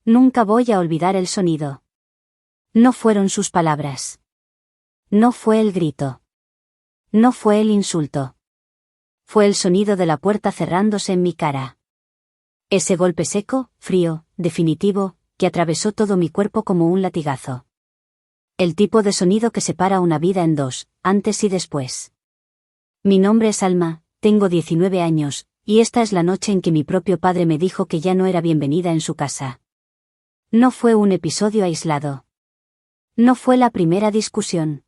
Nunca voy a olvidar el sonido. No fueron sus palabras. No fue el grito. No fue el insulto. Fue el sonido de la puerta cerrándose en mi cara. Ese golpe seco, frío, definitivo, que atravesó todo mi cuerpo como un latigazo. El tipo de sonido que separa una vida en dos, antes y después. Mi nombre es Alma, tengo 19 años, y esta es la noche en que mi propio padre me dijo que ya no era bienvenida en su casa. No fue un episodio aislado. No fue la primera discusión.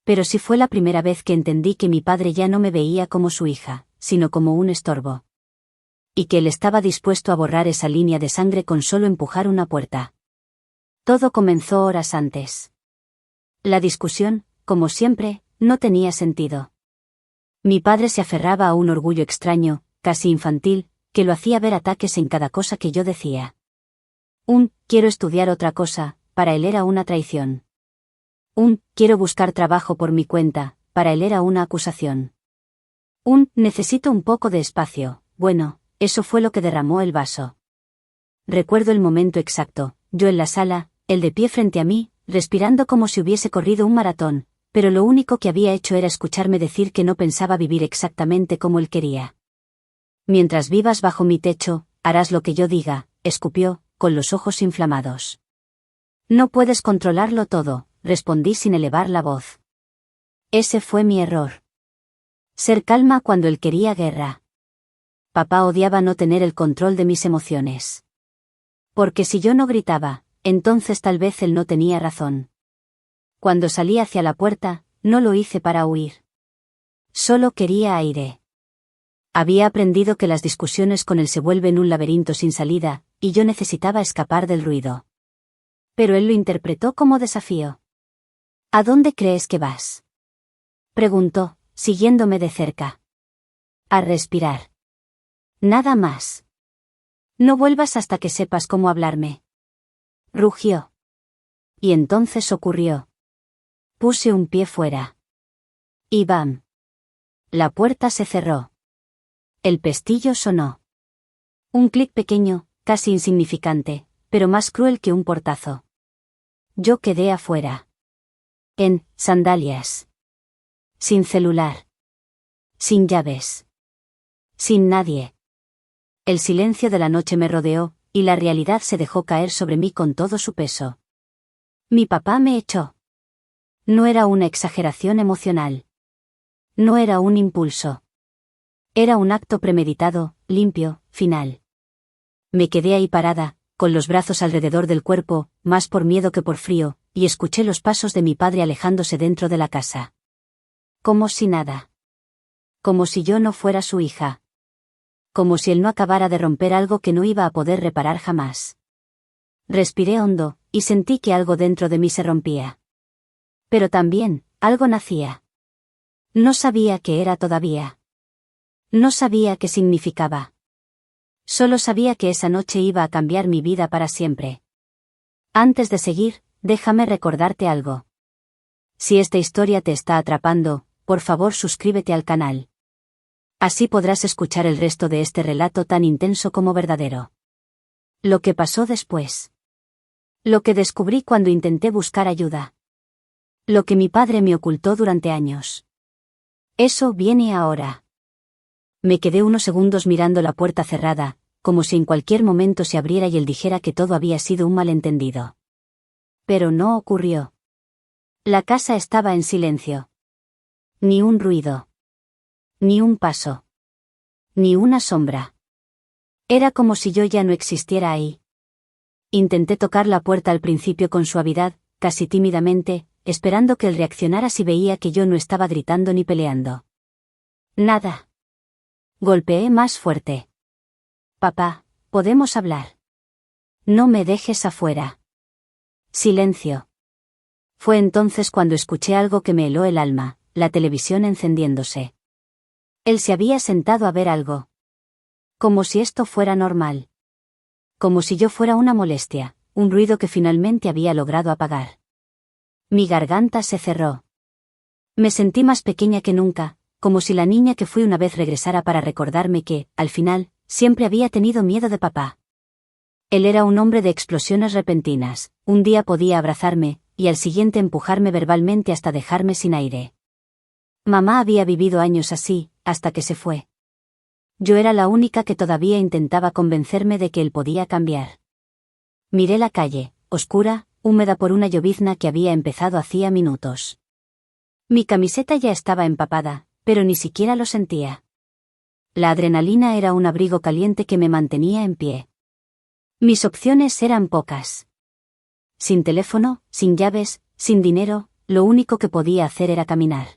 Pero sí fue la primera vez que entendí que mi padre ya no me veía como su hija, sino como un estorbo. Y que él estaba dispuesto a borrar esa línea de sangre con solo empujar una puerta. Todo comenzó horas antes. La discusión, como siempre, no tenía sentido. Mi padre se aferraba a un orgullo extraño, casi infantil, que lo hacía ver ataques en cada cosa que yo decía. Quiero estudiar otra cosa, para él era una traición. Quiero buscar trabajo por mi cuenta, para él era una acusación. Necesito un poco de espacio, bueno, eso fue lo que derramó el vaso. Recuerdo el momento exacto, yo en la sala, él de pie frente a mí, respirando como si hubiese corrido un maratón, pero lo único que había hecho era escucharme decir que no pensaba vivir exactamente como él quería. Mientras vivas bajo mi techo, harás lo que yo diga, escupió, con los ojos inflamados. No puedes controlarlo todo, respondí sin elevar la voz. Ese fue mi error. Ser calma cuando él quería guerra. Papá odiaba no tener el control de mis emociones. Porque si yo no gritaba, entonces tal vez él no tenía razón. Cuando salí hacia la puerta, no lo hice para huir. Solo quería aire. Había aprendido que las discusiones con él se vuelven un laberinto sin salida, y yo necesitaba escapar del ruido. Pero él lo interpretó como desafío. ¿A dónde crees que vas?, preguntó, siguiéndome de cerca. A respirar. Nada más. No vuelvas hasta que sepas cómo hablarme. Rugió. Y entonces ocurrió. Puse un pie fuera. Y ¡bam! La puerta se cerró. El pestillo sonó. Un clic pequeño, casi insignificante, pero más cruel que un portazo. Yo quedé afuera. En sandalias. Sin celular. Sin llaves. Sin nadie. El silencio de la noche me rodeó, y la realidad se dejó caer sobre mí con todo su peso. Mi papá me echó. No era una exageración emocional. No era un impulso. Era un acto premeditado, limpio, final. Me quedé ahí parada, con los brazos alrededor del cuerpo, más por miedo que por frío, y escuché los pasos de mi padre alejándose dentro de la casa. Como si nada. Como si yo no fuera su hija. Como si él no acabara de romper algo que no iba a poder reparar jamás. Respiré hondo, y sentí que algo dentro de mí se rompía. Pero también, algo nacía. No sabía qué era todavía. No sabía qué significaba. Solo sabía que esa noche iba a cambiar mi vida para siempre. Antes de seguir, déjame recordarte algo. Si esta historia te está atrapando, por favor suscríbete al canal. Así podrás escuchar el resto de este relato tan intenso como verdadero. Lo que pasó después. Lo que descubrí cuando intenté buscar ayuda. Lo que mi padre me ocultó durante años. Eso viene ahora. Me quedé unos segundos mirando la puerta cerrada, como si en cualquier momento se abriera y él dijera que todo había sido un malentendido. Pero no ocurrió. La casa estaba en silencio. Ni un ruido. Ni un paso. Ni una sombra. Era como si yo ya no existiera ahí. Intenté tocar la puerta al principio con suavidad, casi tímidamente, esperando que él reaccionara si veía que yo no estaba gritando ni peleando. Nada. Golpeé más fuerte. Papá, ¿podemos hablar? No me dejes afuera. Silencio. Fue entonces cuando escuché algo que me heló el alma, la televisión encendiéndose. Él se había sentado a ver algo. Como si esto fuera normal. Como si yo fuera una molestia, un ruido que finalmente había logrado apagar. Mi garganta se cerró. Me sentí más pequeña que nunca, como si la niña que fui una vez regresara para recordarme que, al final, siempre había tenido miedo de papá. Él era un hombre de explosiones repentinas, un día podía abrazarme, y al siguiente empujarme verbalmente hasta dejarme sin aire. Mamá había vivido años así, hasta que se fue. Yo era la única que todavía intentaba convencerme de que él podía cambiar. Miré la calle, oscura, húmeda por una llovizna que había empezado hacía minutos. Mi camiseta ya estaba empapada, pero ni siquiera lo sentía. La adrenalina era un abrigo caliente que me mantenía en pie. Mis opciones eran pocas. Sin teléfono, sin llaves, sin dinero, lo único que podía hacer era caminar.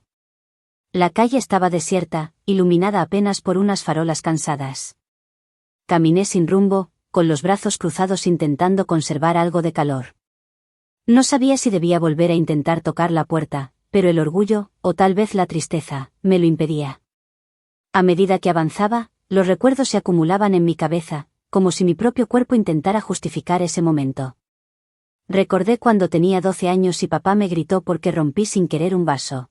La calle estaba desierta, iluminada apenas por unas farolas cansadas. Caminé sin rumbo, con los brazos cruzados intentando conservar algo de calor. No sabía si debía volver a intentar tocar la puerta, pero el orgullo, o tal vez la tristeza, me lo impedía. A medida que avanzaba, los recuerdos se acumulaban en mi cabeza, como si mi propio cuerpo intentara justificar ese momento. Recordé cuando tenía 12 años y papá me gritó porque rompí sin querer un vaso.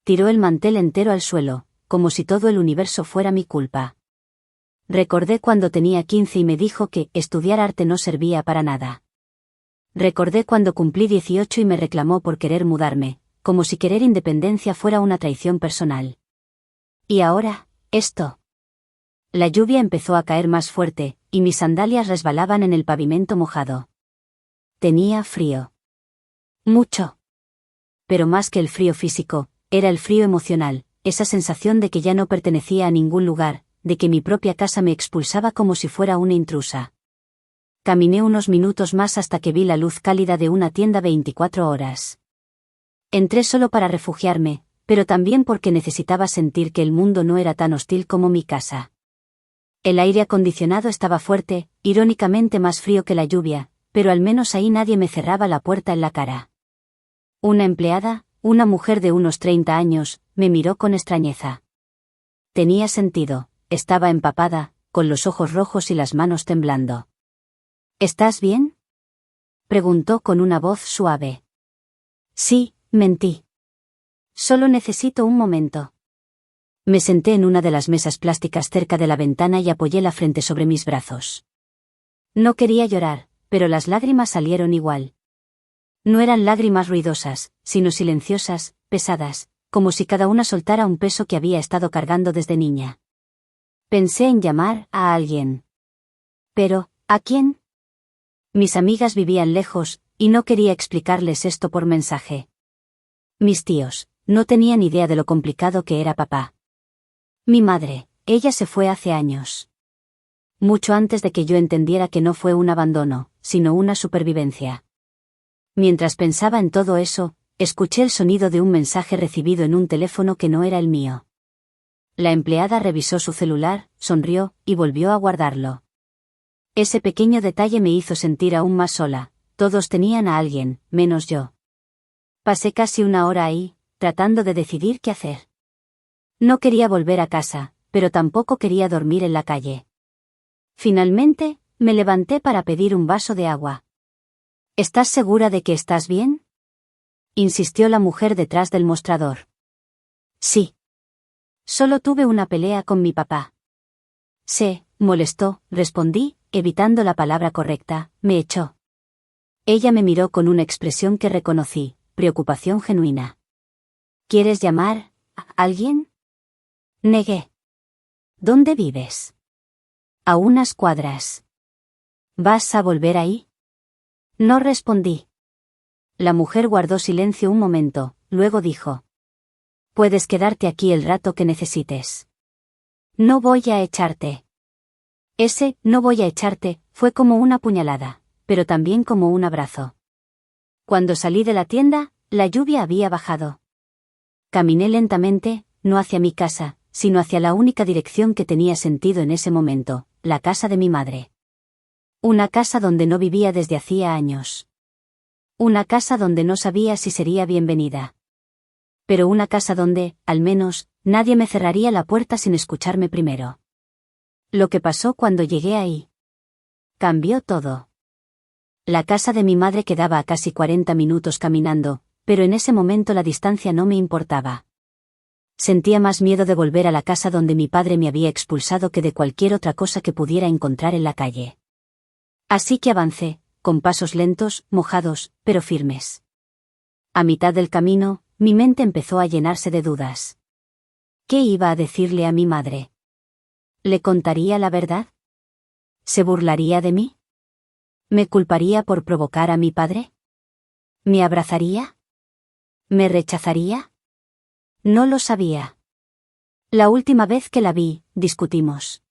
Tiró el mantel entero al suelo, como si todo el universo fuera mi culpa. Recordé cuando tenía 15 y me dijo que estudiar arte no servía para nada. Recordé cuando cumplí 18 y me reclamó por querer mudarme, como si querer independencia fuera una traición personal. Y ahora, esto. La lluvia empezó a caer más fuerte, y mis sandalias resbalaban en el pavimento mojado. Tenía frío. Mucho. Pero más que el frío físico, era el frío emocional, esa sensación de que ya no pertenecía a ningún lugar, de que mi propia casa me expulsaba como si fuera una intrusa. Caminé unos minutos más hasta que vi la luz cálida de una tienda 24 horas. Entré solo para refugiarme, pero también porque necesitaba sentir que el mundo no era tan hostil como mi casa. El aire acondicionado estaba fuerte, irónicamente más frío que la lluvia, pero al menos ahí nadie me cerraba la puerta en la cara. Una empleada, una mujer de unos 30 años, me miró con extrañeza. Tenía sentido, estaba empapada, con los ojos rojos y las manos temblando. ¿Estás bien?, preguntó con una voz suave. Sí, mentí. Solo necesito un momento. Me senté en una de las mesas plásticas cerca de la ventana y apoyé la frente sobre mis brazos. No quería llorar, pero las lágrimas salieron igual. No eran lágrimas ruidosas, sino silenciosas, pesadas, como si cada una soltara un peso que había estado cargando desde niña. Pensé en llamar a alguien. Pero, ¿a quién? Mis amigas vivían lejos, y no quería explicarles esto por mensaje. Mis tíos, no tenían idea de lo complicado que era papá. Mi madre, ella se fue hace años. Mucho antes de que yo entendiera que no fue un abandono, sino una supervivencia. Mientras pensaba en todo eso, escuché el sonido de un mensaje recibido en un teléfono que no era el mío. La empleada revisó su celular, sonrió, y volvió a guardarlo. Ese pequeño detalle me hizo sentir aún más sola, todos tenían a alguien, menos yo. Pasé casi una hora ahí, tratando de decidir qué hacer. No quería volver a casa, pero tampoco quería dormir en la calle. Finalmente, me levanté para pedir un vaso de agua. ¿Estás segura de que estás bien?, insistió la mujer detrás del mostrador. Sí. Solo tuve una pelea con mi papá. Se molestó, respondí, evitando la palabra correcta, me echó. Ella me miró con una expresión que reconocí, preocupación genuina. ¿Quieres llamar a alguien?, negué. ¿Dónde vives? A unas cuadras. ¿Vas a volver ahí? No respondí. La mujer guardó silencio un momento, luego dijo. Puedes quedarte aquí el rato que necesites. No voy a echarte. Ese, no voy a echarte, fue como una puñalada, pero también como un abrazo. Cuando salí de la tienda, la lluvia había bajado. Caminé lentamente, no hacia mi casa, sino hacia la única dirección que tenía sentido en ese momento, la casa de mi madre. Una casa donde no vivía desde hacía años. Una casa donde no sabía si sería bienvenida. Pero una casa donde, al menos, nadie me cerraría la puerta sin escucharme primero. Lo que pasó cuando llegué ahí. Cambió todo. La casa de mi madre quedaba a casi 40 minutos caminando, pero en ese momento la distancia no me importaba. Sentía más miedo de volver a la casa donde mi padre me había expulsado que de cualquier otra cosa que pudiera encontrar en la calle. Así que avancé, con pasos lentos, mojados, pero firmes. A mitad del camino, mi mente empezó a llenarse de dudas. ¿Qué iba a decirle a mi madre? ¿Le contaría la verdad? ¿Se burlaría de mí? ¿Me culparía por provocar a mi padre? ¿Me abrazaría? ¿Me rechazaría? No lo sabía. La última vez que la vi, discutimos.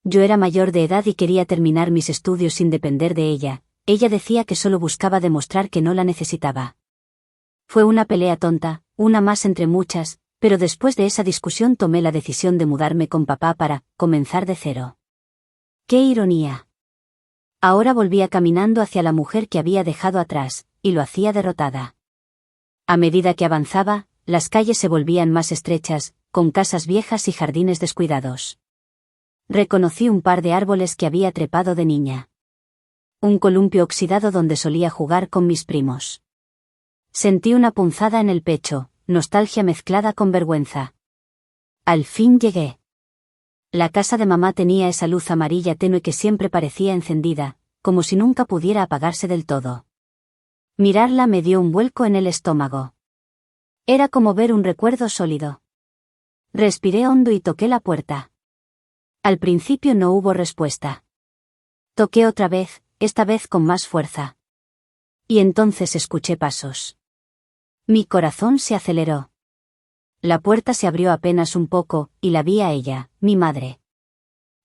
Yo era mayor de edad y quería terminar mis estudios sin depender de ella. Ella decía que solo buscaba demostrar que no la necesitaba. Fue una pelea tonta, una más entre muchas, pero después de esa discusión tomé la decisión de mudarme con papá para comenzar de cero. ¡Qué ironía! Ahora volvía caminando hacia la mujer que había dejado atrás, y lo hacía derrotada. A medida que avanzaba, las calles se volvían más estrechas, con casas viejas y jardines descuidados. Reconocí un par de árboles que había trepado de niña. Un columpio oxidado donde solía jugar con mis primos. Sentí una punzada en el pecho, nostalgia mezclada con vergüenza. Al fin llegué. La casa de mamá tenía esa luz amarilla tenue que siempre parecía encendida, como si nunca pudiera apagarse del todo. Mirarla me dio un vuelco en el estómago. Era como ver un recuerdo sólido. Respiré hondo y toqué la puerta. Al principio no hubo respuesta. Toqué otra vez, esta vez con más fuerza. Y entonces escuché pasos. Mi corazón se aceleró. La puerta se abrió apenas un poco, y la vi a ella, mi madre.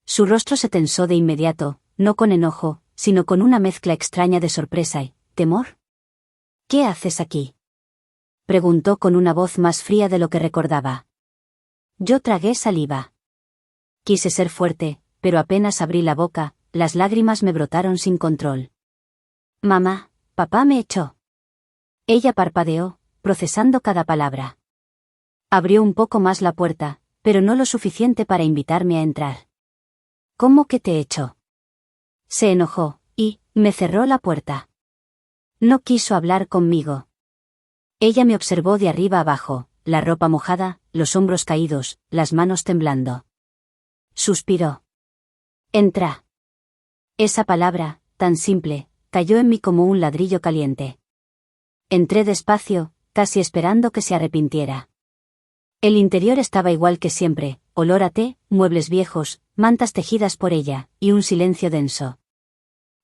Su rostro se tensó de inmediato, no con enojo, sino con una mezcla extraña de sorpresa y temor. ¿Qué haces aquí?, preguntó con una voz más fría de lo que recordaba. Yo tragué saliva. Quise ser fuerte, pero apenas abrí la boca, las lágrimas me brotaron sin control. Mamá, papá me echó. Ella parpadeó, procesando cada palabra. Abrió un poco más la puerta, pero no lo suficiente para invitarme a entrar. ¿Cómo que te echó? Se enojó, y me cerró la puerta. No quiso hablar conmigo. Ella me observó de arriba abajo, la ropa mojada, los hombros caídos, las manos temblando. Suspiró. Entra. Esa palabra, tan simple, cayó en mí como un ladrillo caliente. Entré despacio, casi esperando que se arrepintiera. El interior estaba igual que siempre, olor a té, muebles viejos, mantas tejidas por ella, y un silencio denso.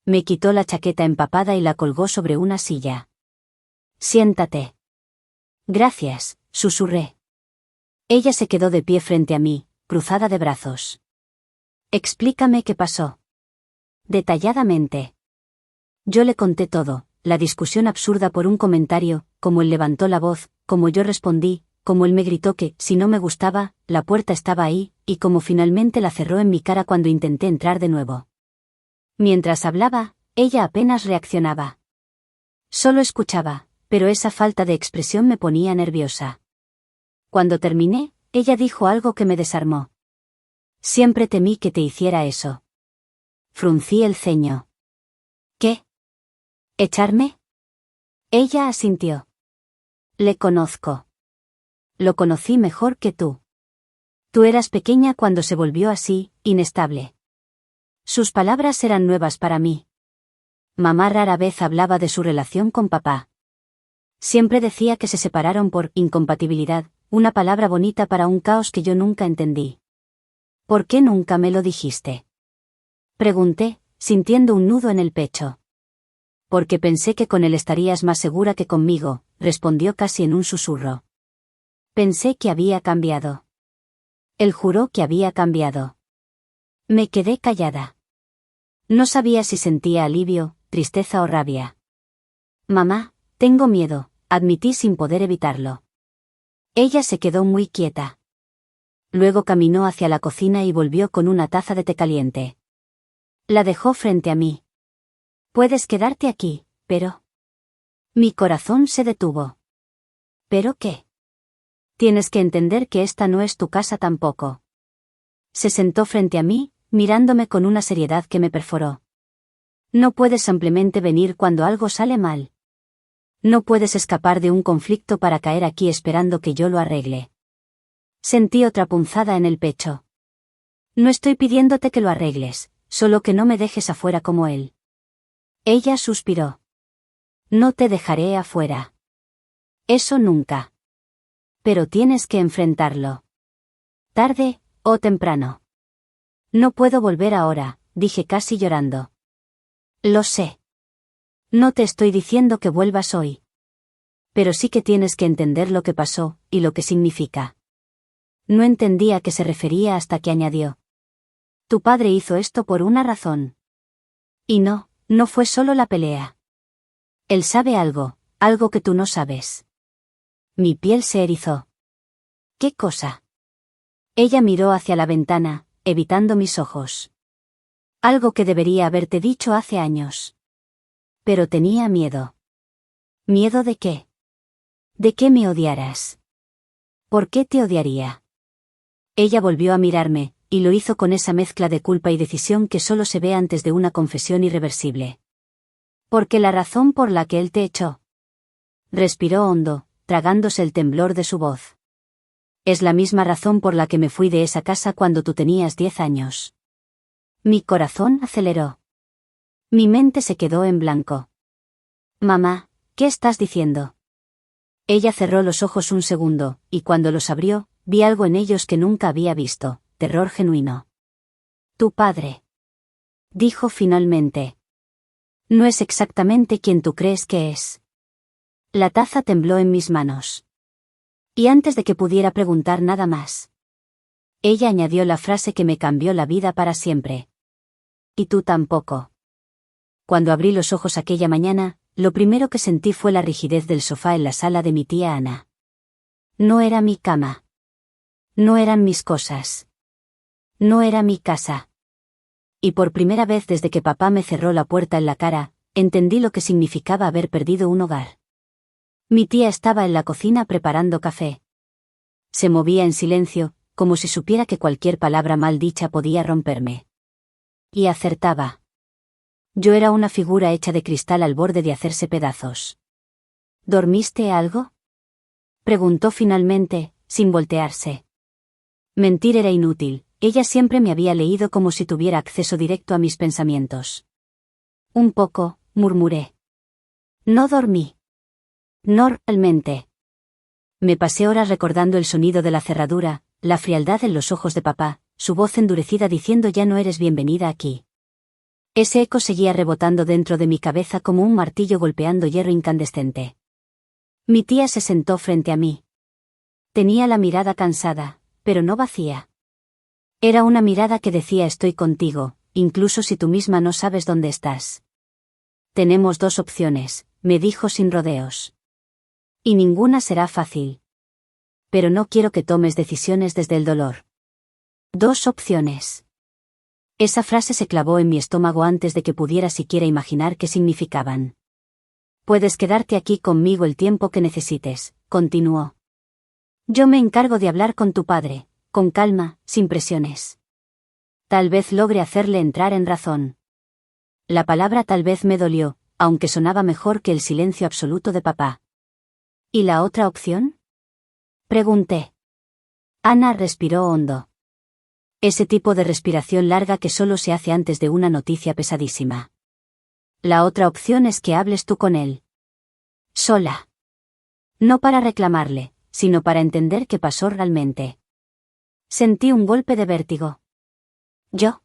Me quitó la chaqueta empapada y la colgó sobre una silla. Siéntate. Gracias, susurré. Ella se quedó de pie frente a mí, cruzada de brazos. Explícame qué pasó. Detalladamente. Yo le conté todo, la discusión absurda por un comentario, cómo él levantó la voz, cómo yo respondí, cómo él me gritó que, si no me gustaba, la puerta estaba ahí, y cómo finalmente la cerró en mi cara cuando intenté entrar de nuevo. Mientras hablaba, ella apenas reaccionaba. Solo escuchaba, pero esa falta de expresión me ponía nerviosa. Cuando terminé, ella dijo algo que me desarmó. Siempre temí que te hiciera eso. Fruncí el ceño. ¿Qué? ¿Echarme? Ella asintió. Le conozco. Lo conocí mejor que tú. Tú eras pequeña cuando se volvió así, inestable. Sus palabras eran nuevas para mí. Mamá rara vez hablaba de su relación con papá. Siempre decía que se separaron por incompatibilidad, una palabra bonita para un caos que yo nunca entendí. ¿Por qué nunca me lo dijiste?, pregunté, sintiendo un nudo en el pecho. Porque pensé que con él estarías más segura que conmigo, respondió casi en un susurro. Pensé que había cambiado. Él juró que había cambiado. Me quedé callada. No sabía si sentía alivio, tristeza o rabia. Mamá, tengo miedo, admití sin poder evitarlo. Ella se quedó muy quieta. Luego caminó hacia la cocina y volvió con una taza de té caliente. La dejó frente a mí. Puedes quedarte aquí, pero... Mi corazón se detuvo. ¿Pero qué? Tienes que entender que esta no es tu casa tampoco. Se sentó frente a mí, mirándome con una seriedad que me perforó. No puedes simplemente venir cuando algo sale mal. No puedes escapar de un conflicto para caer aquí esperando que yo lo arregle. Sentí otra punzada en el pecho. No estoy pidiéndote que lo arregles, solo que no me dejes afuera como él. Ella suspiró. No te dejaré afuera. Eso nunca. Pero tienes que enfrentarlo. Tarde o temprano. No puedo volver ahora, dije casi llorando. Lo sé. No te estoy diciendo que vuelvas hoy. Pero sí que tienes que entender lo que pasó, y lo que significa. No entendía a qué se refería hasta que añadió. Tu padre hizo esto por una razón. Y no fue solo la pelea. Él sabe algo, algo que tú no sabes. Mi piel se erizó. ¿Qué cosa? Ella miró hacia la ventana, evitando mis ojos. Algo que debería haberte dicho hace años. Pero tenía miedo. ¿Miedo de qué? ¿De qué me odiaras? ¿Por qué te odiaría? Ella volvió a mirarme, y lo hizo con esa mezcla de culpa y decisión que solo se ve antes de una confesión irreversible. Porque la razón por la que él te echó. Respiró hondo, tragándose el temblor de su voz. Es la misma razón por la que me fui de esa casa cuando tú tenías 10 años. Mi corazón aceleró. Mi mente se quedó en blanco. Mamá, ¿qué estás diciendo? Ella cerró los ojos un segundo, y cuando los abrió, vi algo en ellos que nunca había visto, terror genuino. Tu padre. Dijo finalmente. No es exactamente quien tú crees que es. La taza tembló en mis manos. Y antes de que pudiera preguntar nada más, ella añadió la frase que me cambió la vida para siempre. Y tú tampoco. Cuando abrí los ojos aquella mañana, lo primero que sentí fue la rigidez del sofá en la sala de mi tía Ana. No era mi cama. No eran mis cosas. No era mi casa. Y por primera vez desde que papá me cerró la puerta en la cara, entendí lo que significaba haber perdido un hogar. Mi tía estaba en la cocina preparando café. Se movía en silencio, como si supiera que cualquier palabra mal dicha podía romperme. Y acertaba. Yo era una figura hecha de cristal al borde de hacerse pedazos. ¿Dormiste algo? Preguntó finalmente, sin voltearse. Mentir era inútil, ella siempre me había leído como si tuviera acceso directo a mis pensamientos. Un poco, murmuré. No dormí. No realmente. Me pasé horas recordando el sonido de la cerradura, la frialdad en los ojos de papá, su voz endurecida diciendo ya no eres bienvenida aquí. Ese eco seguía rebotando dentro de mi cabeza como un martillo golpeando hierro incandescente. Mi tía se sentó frente a mí. Tenía la mirada cansada, pero no vacía. Era una mirada que decía estoy contigo, incluso si tú misma no sabes dónde estás. Tenemos 2 opciones, me dijo sin rodeos. Y ninguna será fácil. Pero no quiero que tomes decisiones desde el dolor. 2 opciones. Esa frase se clavó en mi estómago antes de que pudiera siquiera imaginar qué significaban. Puedes quedarte aquí conmigo el tiempo que necesites, continuó. Yo me encargo de hablar con tu padre, con calma, sin presiones. Tal vez logre hacerle entrar en razón. La palabra tal vez me dolió, aunque sonaba mejor que el silencio absoluto de papá. ¿Y la otra opción? Pregunté. Ana respiró hondo. Ese tipo de respiración larga que solo se hace antes de una noticia pesadísima. La otra opción es que hables tú con él. Sola. No para reclamarle, sino para entender qué pasó realmente. Sentí un golpe de vértigo. ¿Yo?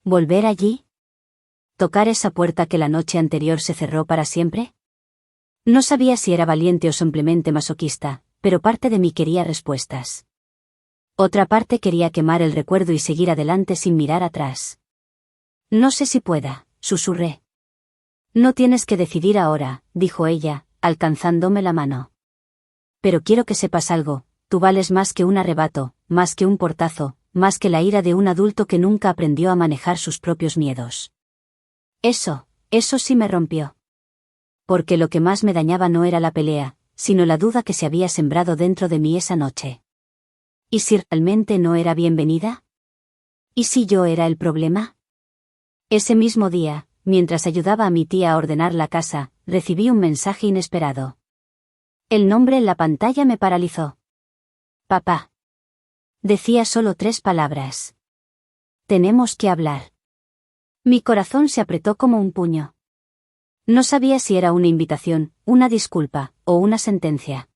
¿Volver allí? ¿Tocar esa puerta que la noche anterior se cerró para siempre? No sabía si era valiente o simplemente masoquista, pero parte de mí quería respuestas. Otra parte quería quemar el recuerdo y seguir adelante sin mirar atrás. No sé si pueda, susurré. No tienes que decidir ahora, dijo ella, alcanzándome la mano. Pero quiero que sepas algo, tú vales más que un arrebato, más que un portazo, más que la ira de un adulto que nunca aprendió a manejar sus propios miedos. Eso sí me rompió. Porque lo que más me dañaba no era la pelea, sino la duda que se había sembrado dentro de mí esa noche. ¿Y si realmente no era bienvenida? ¿Y si yo era el problema? Ese mismo día, mientras ayudaba a mi tía a ordenar la casa, recibí un mensaje inesperado. El nombre en la pantalla me paralizó. Papá. Decía solo 3 palabras. Tenemos que hablar. Mi corazón se apretó como un puño. No sabía si era una invitación, una disculpa, o una sentencia.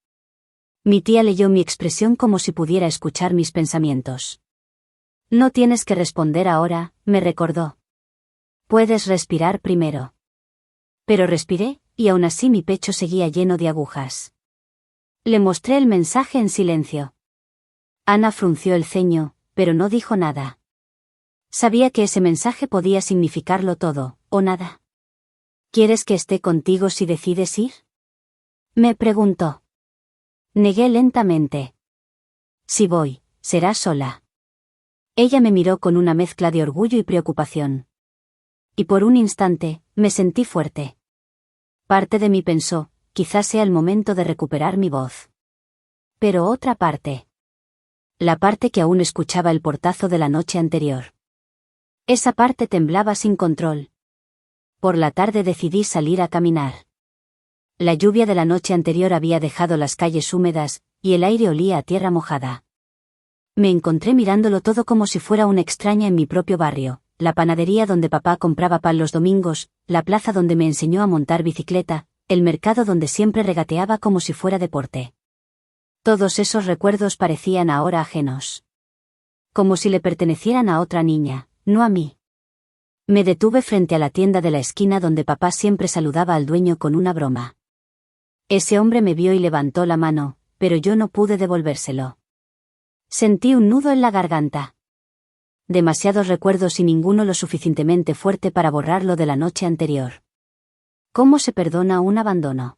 Mi tía leyó mi expresión como si pudiera escuchar mis pensamientos. No tienes que responder ahora, me recordó. Puedes respirar primero. Pero respiré, y aún así mi pecho seguía lleno de agujas. Le mostré el mensaje en silencio. Ana frunció el ceño, pero no dijo nada. Sabía que ese mensaje podía significarlo todo, o nada. ¿Quieres que esté contigo si decides ir? Me preguntó. Negué lentamente. Si voy, será sola. Ella me miró con una mezcla de orgullo y preocupación. Y por un instante, me sentí fuerte. Parte de mí pensó, quizás sea el momento de recuperar mi voz. Pero otra parte. La parte que aún escuchaba el portazo de la noche anterior. Esa parte temblaba sin control. Por la tarde decidí salir a caminar. La lluvia de la noche anterior había dejado las calles húmedas, y el aire olía a tierra mojada. Me encontré mirándolo todo como si fuera una extraña en mi propio barrio, la panadería donde papá compraba pan los domingos, la plaza donde me enseñó a montar bicicleta, el mercado donde siempre regateaba como si fuera deporte. Todos esos recuerdos parecían ahora ajenos. Como si le pertenecieran a otra niña, no a mí. Me detuve frente a la tienda de la esquina donde papá siempre saludaba al dueño con una broma. Ese hombre me vio y levantó la mano, pero yo no pude devolvérselo. Sentí un nudo en la garganta. Demasiados recuerdos y ninguno lo suficientemente fuerte para borrarlo de la noche anterior. ¿Cómo se perdona un abandono?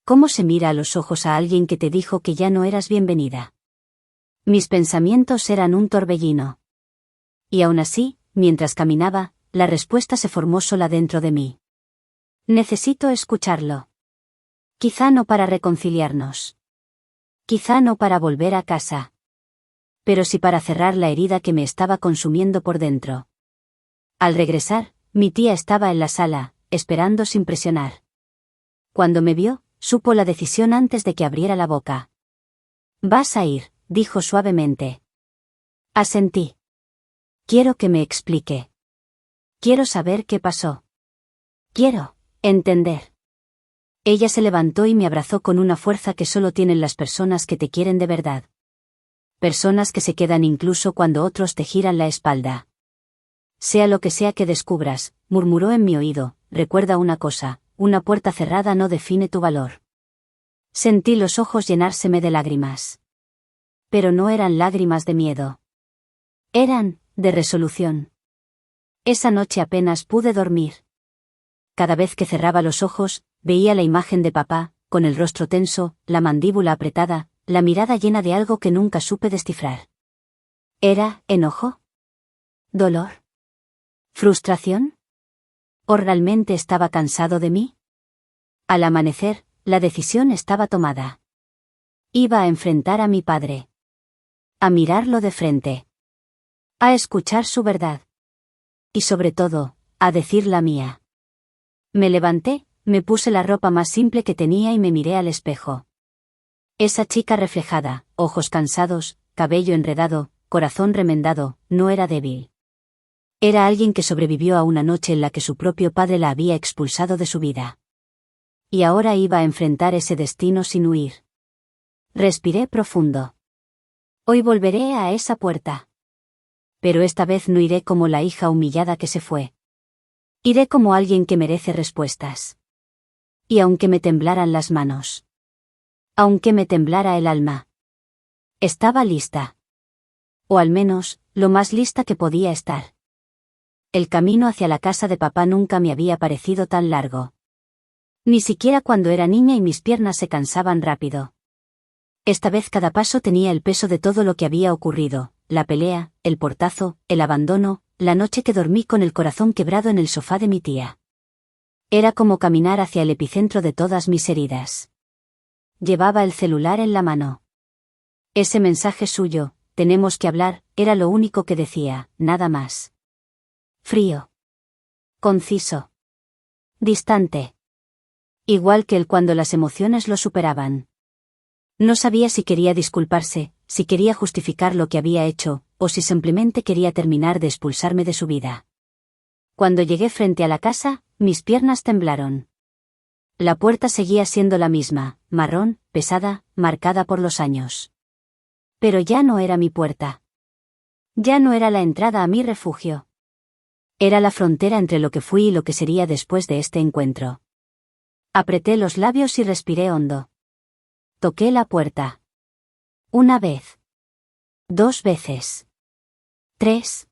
¿Cómo se mira a los ojos a alguien que te dijo que ya no eras bienvenida? Mis pensamientos eran un torbellino. Y aún así, mientras caminaba, la respuesta se formó sola dentro de mí. Necesito escucharlo. Quizá no para reconciliarnos. Quizá no para volver a casa. Pero sí para cerrar la herida que me estaba consumiendo por dentro. Al regresar, mi tía estaba en la sala, esperando sin presionar. Cuando me vio, supo la decisión antes de que abriera la boca. «Vas a ir», dijo suavemente. Asentí. «Quiero que me explique. Quiero saber qué pasó. Quiero entender». Ella se levantó y me abrazó con una fuerza que solo tienen las personas que te quieren de verdad. Personas que se quedan incluso cuando otros te giran la espalda. «Sea lo que sea que descubras», murmuró en mi oído, «recuerda una cosa, una puerta cerrada no define tu valor». Sentí los ojos llenárseme de lágrimas. Pero no eran lágrimas de miedo. Eran, de resolución. Esa noche apenas pude dormir. Cada vez que cerraba los ojos, veía la imagen de papá, con el rostro tenso, la mandíbula apretada, la mirada llena de algo que nunca supe descifrar. ¿Era enojo? ¿Dolor? ¿Frustración? ¿O realmente estaba cansado de mí? Al amanecer, la decisión estaba tomada. Iba a enfrentar a mi padre. A mirarlo de frente. A escuchar su verdad. Y sobre todo, a decir la mía. Me levanté, me puse la ropa más simple que tenía y me miré al espejo. Esa chica reflejada, ojos cansados, cabello enredado, corazón remendado, no era débil. Era alguien que sobrevivió a una noche en la que su propio padre la había expulsado de su vida. Y ahora iba a enfrentar ese destino sin huir. Respiré profundo. Hoy volveré a esa puerta. Pero esta vez no iré como la hija humillada que se fue. Iré como alguien que merece respuestas. Y aunque me temblaran las manos. Aunque me temblara el alma. Estaba lista. O al menos, lo más lista que podía estar. El camino hacia la casa de papá nunca me había parecido tan largo. Ni siquiera cuando era niña y mis piernas se cansaban rápido. Esta vez cada paso tenía el peso de todo lo que había ocurrido, la pelea, el portazo, el abandono, la noche que dormí con el corazón quebrado en el sofá de mi tía. Era como caminar hacia el epicentro de todas mis heridas. Llevaba el celular en la mano. Ese mensaje suyo, «tenemos que hablar», era lo único que decía, nada más. Frío. Conciso. Distante. Igual que él cuando las emociones lo superaban. No sabía si quería disculparse, si quería justificar lo que había hecho, o si simplemente quería terminar de expulsarme de su vida. Cuando llegué frente a la casa, mis piernas temblaron. La puerta seguía siendo la misma, marrón, pesada, marcada por los años. Pero ya no era mi puerta. Ya no era la entrada a mi refugio. Era la frontera entre lo que fui y lo que sería después de este encuentro. Apreté los labios y respiré hondo. Toqué la puerta. Una vez. 2 veces. 3.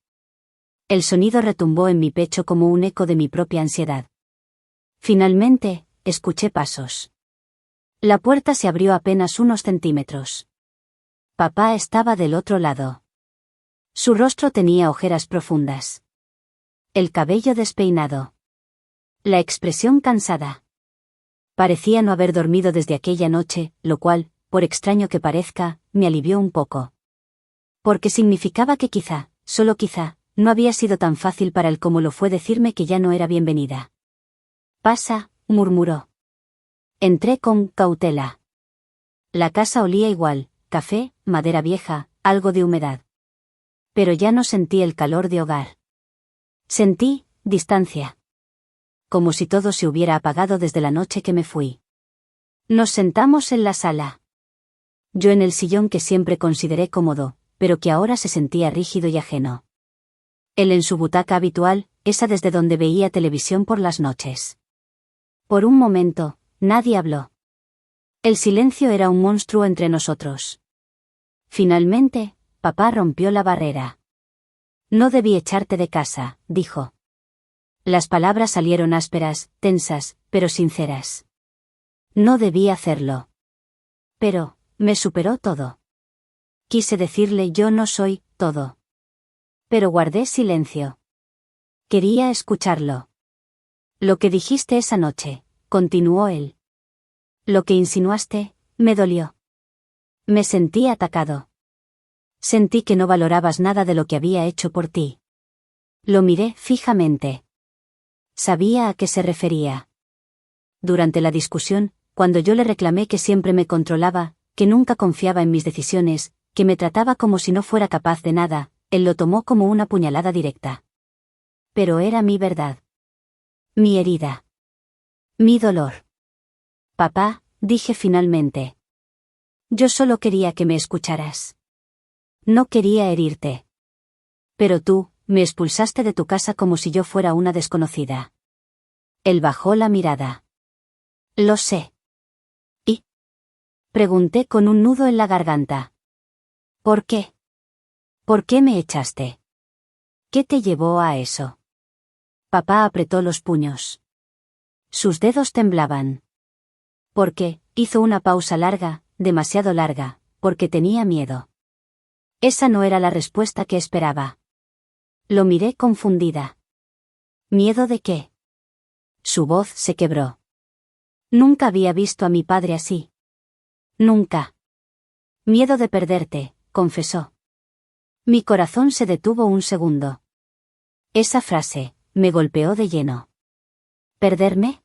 El sonido retumbó en mi pecho como un eco de mi propia ansiedad. Finalmente, escuché pasos. La puerta se abrió apenas unos centímetros. Papá estaba del otro lado. Su rostro tenía ojeras profundas. El cabello despeinado. La expresión cansada. Parecía no haber dormido desde aquella noche, lo cual, por extraño que parezca, me alivió un poco. Porque significaba que quizá, solo quizá, no había sido tan fácil para él como lo fue decirme que ya no era bienvenida. Pasa, murmuró. Entré con cautela. La casa olía igual, café, madera vieja, algo de humedad. Pero ya no sentí el calor de hogar. Sentí distancia. Como si todo se hubiera apagado desde la noche que me fui. Nos sentamos en la sala. Yo en el sillón que siempre consideré cómodo, pero que ahora se sentía rígido y ajeno. Él en su butaca habitual, esa desde donde veía televisión por las noches. Por un momento, nadie habló. El silencio era un monstruo entre nosotros. Finalmente, papá rompió la barrera. No debí echarte de casa, dijo. Las palabras salieron ásperas, tensas, pero sinceras. No debí hacerlo. Pero, me superó todo. Quise decirle yo no soy todo. Pero guardé silencio. Quería escucharlo. Lo que dijiste esa noche, continuó él. Lo que insinuaste, me dolió. Me sentí atacado. Sentí que no valorabas nada de lo que había hecho por ti. Lo miré fijamente. Sabía a qué se refería. Durante la discusión, cuando yo le reclamé que siempre me controlaba, que nunca confiaba en mis decisiones, que me trataba como si no fuera capaz de nada, él lo tomó como una puñalada directa. Pero era mi verdad. Mi herida. Mi dolor. Papá, dije finalmente. Yo solo quería que me escucharas. No quería herirte. Pero tú, me expulsaste de tu casa como si yo fuera una desconocida. Él bajó la mirada. Lo sé. ¿Y? Pregunté con un nudo en la garganta. ¿Por qué? ¿Por qué me echaste? ¿Qué te llevó a eso? Papá apretó los puños. Sus dedos temblaban. ¿Por qué? Hizo una pausa larga, demasiado larga, porque tenía miedo. Esa no era la respuesta que esperaba. Lo miré confundida. ¿Miedo de qué? Su voz se quebró. Nunca había visto a mi padre así. Nunca. Miedo de perderte, confesó. Mi corazón se detuvo un segundo. Esa frase, me golpeó de lleno. ¿Perderme?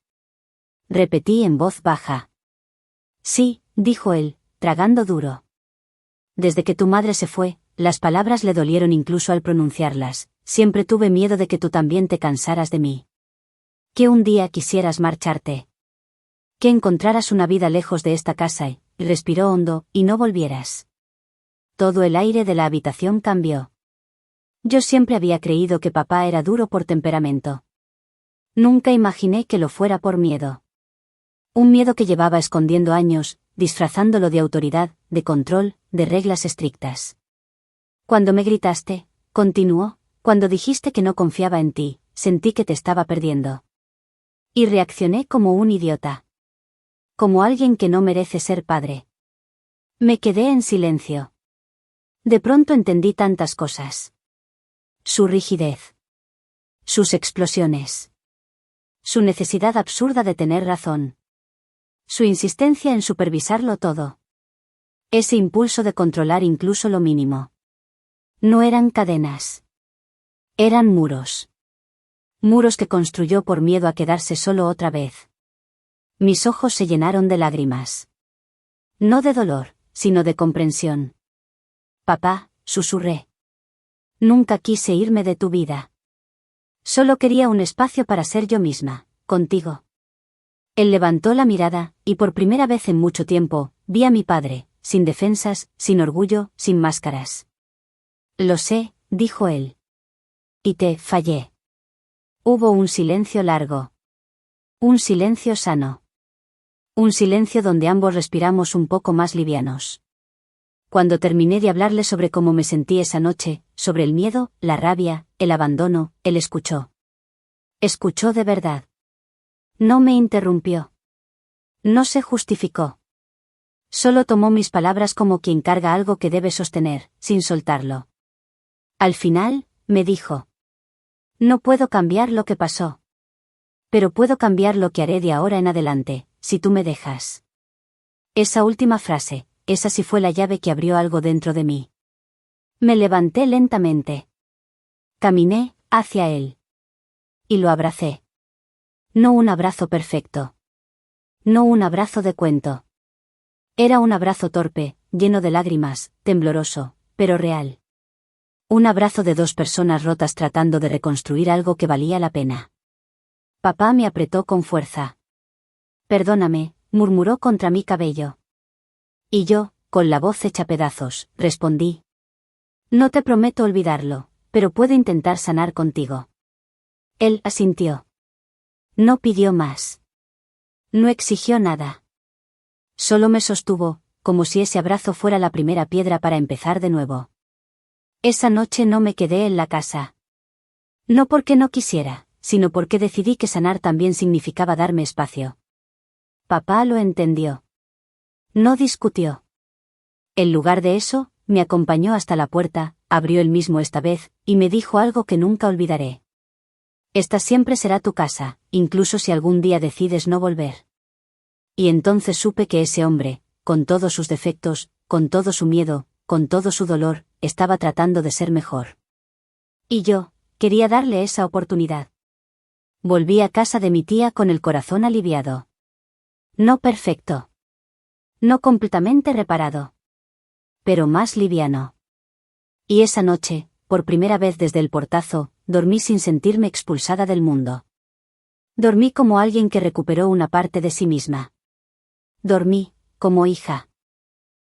Repetí en voz baja. Sí, dijo él, tragando duro. Desde que tu madre se fue, las palabras le dolieron incluso al pronunciarlas. Siempre tuve miedo de que tú también te cansaras de mí. Que un día quisieras marcharte. Que encontraras una vida lejos de esta casa y respiró hondo, y no volvieras. Todo el aire de la habitación cambió. Yo siempre había creído que papá era duro por temperamento. Nunca imaginé que lo fuera por miedo. Un miedo que llevaba escondiendo años, disfrazándolo de autoridad, de control, de reglas estrictas. Cuando me gritaste, continuó, cuando dijiste que no confiaba en ti, sentí que te estaba perdiendo. Y reaccioné como un idiota. Como alguien que no merece ser padre. Me quedé en silencio. De pronto entendí tantas cosas. Su rigidez. Sus explosiones. Su necesidad absurda de tener razón. Su insistencia en supervisarlo todo. Ese impulso de controlar incluso lo mínimo. No eran cadenas. Eran muros. Muros que construyó por miedo a quedarse solo otra vez. Mis ojos se llenaron de lágrimas. No de dolor, sino de comprensión. Papá, susurré. Nunca quise irme de tu vida. Solo quería un espacio para ser yo misma. contigo. Él levantó la mirada, y por primera vez en mucho tiempo, vi a mi padre, sin defensas, sin orgullo, sin máscaras. Lo sé, dijo él. Y te fallé. Hubo un silencio largo. Un silencio sano. Un silencio donde ambos respiramos un poco más livianos. Cuando terminé de hablarle sobre cómo me sentí esa noche, sobre el miedo, la rabia, el abandono, él escuchó. Escuchó de verdad. No me interrumpió. No se justificó. Solo tomó mis palabras como quien carga algo que debe sostener, sin soltarlo. Al final, me dijo. No puedo cambiar lo que pasó. Pero puedo cambiar lo que haré de ahora en adelante, si tú me dejas. Esa última frase, esa sí fue la llave que abrió algo dentro de mí. Me levanté lentamente. Caminé hacia él. Y lo abracé. No un abrazo perfecto. No un abrazo de cuento. Era un abrazo torpe, lleno de lágrimas, tembloroso, pero real. Un abrazo de dos personas rotas tratando de reconstruir algo que valía la pena. Papá me apretó con fuerza. Perdóname, murmuró contra mi cabello. Y yo, con la voz hecha pedazos, respondí. No te prometo olvidarlo, pero puedo intentar sanar contigo. Él asintió. No pidió más. No exigió nada. Solo me sostuvo, como si ese abrazo fuera la primera piedra para empezar de nuevo. Esa noche no me quedé en la casa. No porque no quisiera, sino porque decidí que sanar también significaba darme espacio. Papá lo entendió. No discutió. En lugar de eso, me acompañó hasta la puerta, abrió él mismo esta vez, y me dijo algo que nunca olvidaré. Esta siempre será tu casa, incluso si algún día decides no volver. Y entonces supe que ese hombre, con todos sus defectos, con todo su miedo, con todo su dolor, estaba tratando de ser mejor. Y yo, quería darle esa oportunidad. Volví a casa de mi tía con el corazón aliviado. No perfecto. No completamente reparado. Pero más liviano. Y esa noche, por primera vez desde el portazo, dormí sin sentirme expulsada del mundo. Dormí como alguien que recuperó una parte de sí misma. Dormí, como hija.